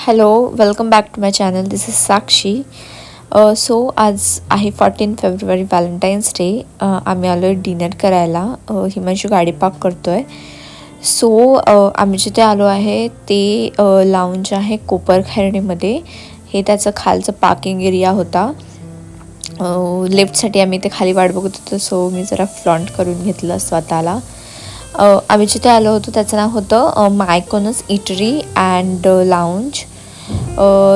Hello, welcome back to my channel. This is Sakshi. So आज आहे 14 February, Valentine's day. आम्ही आलो आहे डिनर करायला. हिमांशू गाडी पार्क करतो आहे. सो आम्ही जिथे आलो आहे ते लाऊंज आहे कोपरखैरणीमध्ये. हे त्याचं खालचं पार्किंग एरिया होता. लेफ्टसाठी आम्ही ते खाली वाट बघत होतो. सो मी जरा फ्लॉन्ट करून घेतलं स्वतःला. आम्ही जिथे आलो होतो त्याचं नाव होतं मायकोनस इटरी अँड लाऊंज.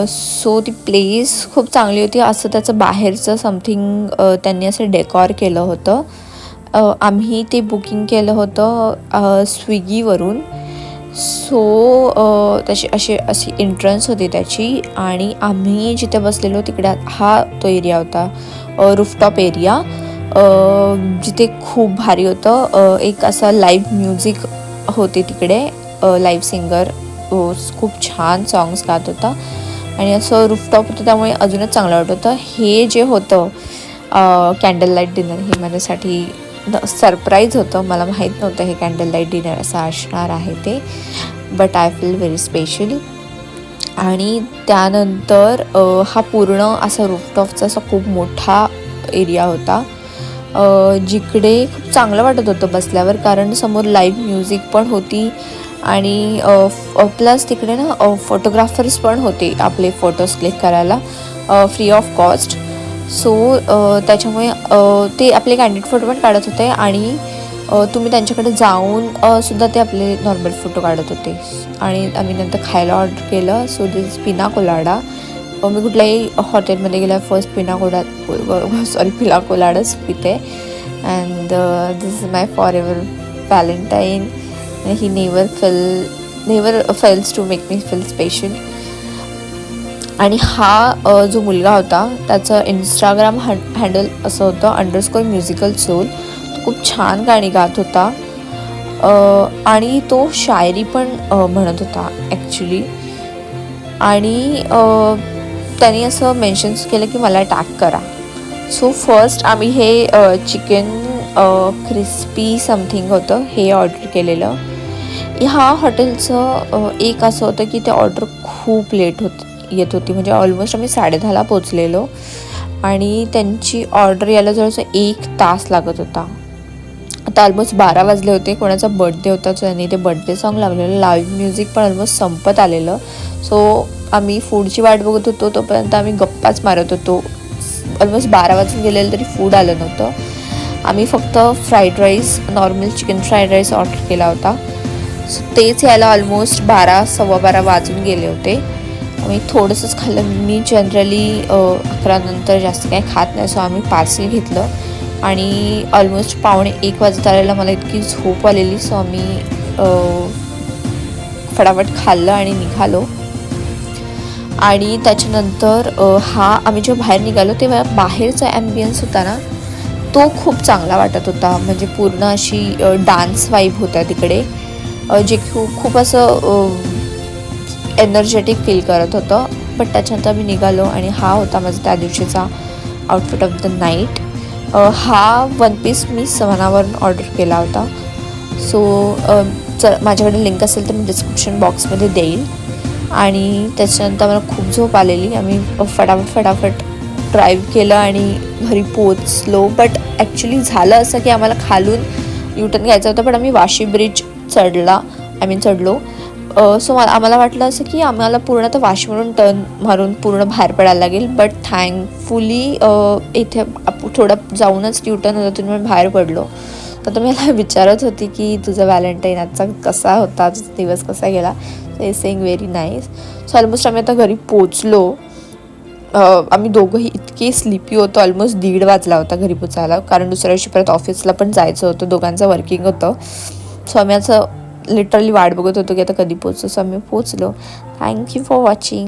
सो ती प्लेस खूप चांगली होती. असं त्याचं बाहेरचं समथिंग त्यांनी असं डेकॉर केलं होतं. आम्ही ते बुकिंग केलं होतं स्विगीवरून. सो त्याची अशी एंट्रन्स होती त्याची. आणि आम्ही जिथे बसलेलो तिकडे हा तो एरिया होता, रूफटॉप एरिया, जिथे खूप भारी होतं. एक असं लाईव्ह म्युझिक होते तिकडे. लाईव्ह सिंगर खूप छान सॉंग्स गात होता. आणि असं रूफटॉप होतं त्यामुळे अजूनच चांगलं वाटत होतं. हे जे होतं कॅन्डल लाईट डिनर, हे माझ्यासाठी सरप्राईज होतं. मला माहीत नव्हतं हे कॅन्डल लाईट डिनर असं असणार आहे ते. But I feel very special. आणि त्यानंतर हा पूर्ण असा रूफटॉपचा असा खूप मोठा एरिया होता, जिकडे खूप चांगलं वाटत होतं बसल्यावर, कारण समोर लाईव्ह म्युझिक पण होती. आणि प्लस तिकडे ना फोटोग्राफर्स पण होते आपले फोटोज क्लिक करायला फ्री ऑफ कॉस्ट. सो त्याच्यामुळे ते आपले कॅन्डिड फोटो पण काढत होते. आणि तुम्ही त्यांच्याकडे जाऊन सुद्धा ते आपले नॉर्मल फोटो काढत होते. आणि आम्ही नंतर खायला ऑर्डर केलं. सो दिस पिना कोलाडा. मी कुठल्याही हॉटेलमध्ये गेल्या फर्स्ट पिना कोलाडाच पिते. And this is my forever Valentine. He never fails to make me feel special. आणि हा जो मुलगा होता त्याचं इंस्टाग्राम हँडल असं होतं _म्युझिकल सोल. तो खूप छान गाणी गात होता. आणि तो शायरी पण म्हणत होता ॲक्च्युली. आणि त्यांनी असं मेन्शन्स केलं की मला टॅग करा. सो फर्स्ट आम्ही हे चिकन क्रिस्पी समथिंग होतं हे ऑर्डर केलेलं. ह्या हॉटेलचं एक असं होतं की ते ऑर्डर खूप लेट येत होती. म्हणजे ऑलमोस्ट आम्ही 10:30ला पोचलेलो आणि त्यांची ऑर्डर यायला जवळजवळ 1 तास लागत होता. आता ऑलमोस्ट 12 वाजले होते. कोणाचा बर्थडे होता, त्यांनी ते बर्थडे सॉन्ग लावलेलं. लाईव्ह म्युझिक पण ऑलमोस्ट संपत आलेलं. सो आम्ही फूडची वाट बघत होतो. तोपर्यंत आम्ही गप्पाच मारत होतो. ऑलमोस्ट 12 वाजून गेलेलं तरी फूड आलं नव्हतं. आम्ही फक्त fried rice, normal chicken fried rice order केला होता. सो तेच यायला ऑलमोस्ट 12, 12:15 वाजून गेले होते. आम्ही थोडंसंच खाल्लं. मी जनरली 11 नंतर जास्त काही खात नाही. सो आम्ही पार्सल घेतलं. आणि ऑलमोस्ट 12:45 वाजत आलेला. मला इतकी झोप आलेली. सो आम्ही फटाफट खाल्लं आणि निघालो. आणि त्याच्यानंतर आम्ही जेव्हा बाहेर निघालो तेव्हा बाहेरचा ॲम्बियन्स होता ना, तो खूप चांगला वाटत होता. म्हणजे पूर्ण अशी डान्स वाईब होत्या तिकडे, जे खूप असं एनर्जेटिक फील करत होतं. बट त्याच्यानंतर आम्ही निघालो आणि हा होता माझा त्या दिवशीचा आउटफिट ऑफ द नाईट. हा 1 पीस मी सवनावरून ऑर्डर केला होता. सो माझ्याकडे लिंक असेल तर मी डिस्क्रिप्शन बॉक्समध्ये देईल. आणि त्याच्यानंतर मला खूप झोप आलेली. आम्ही फटाफट ड्राईव्ह केलं आणि घरी पोचलो. बट ॲक्च्युली झालं असं की आम्हाला खालून युटर्न घ्यायचा होता, पण आम्ही वाशी ब्रिज चढलो. सो आम्हाला वाटलं असं की आम्हाला पूर्ण तर वाशीवरून टर्न मारून पूर्ण बाहेर पडायला लागेल. बट थँकफुली इथे थोडं जाऊनच युटर्न होता, तुम्ही बाहेर पडलो. तर मी मला विचारत होती की तुझा व्हॅलेंटाईन आजचा कसा होता, तुझा दिवस कसा गेला. So saying very nice. So almost आम्ही आता घरी पोचलो. आम्ही दोघंही इतके स्लिपी होतो. ऑलमोस्ट 1:30 वाजला होता घरी पोचायला, कारण दुसऱ्या दिवशी परत ऑफिसला पण जायचं होतं. दोघांचं वर्किंग होतं. सो आम्ही असं लिटरली वाट बघत होतो की आता कधी पोचतो. सो आम्ही पोचलो. Thank you for watching.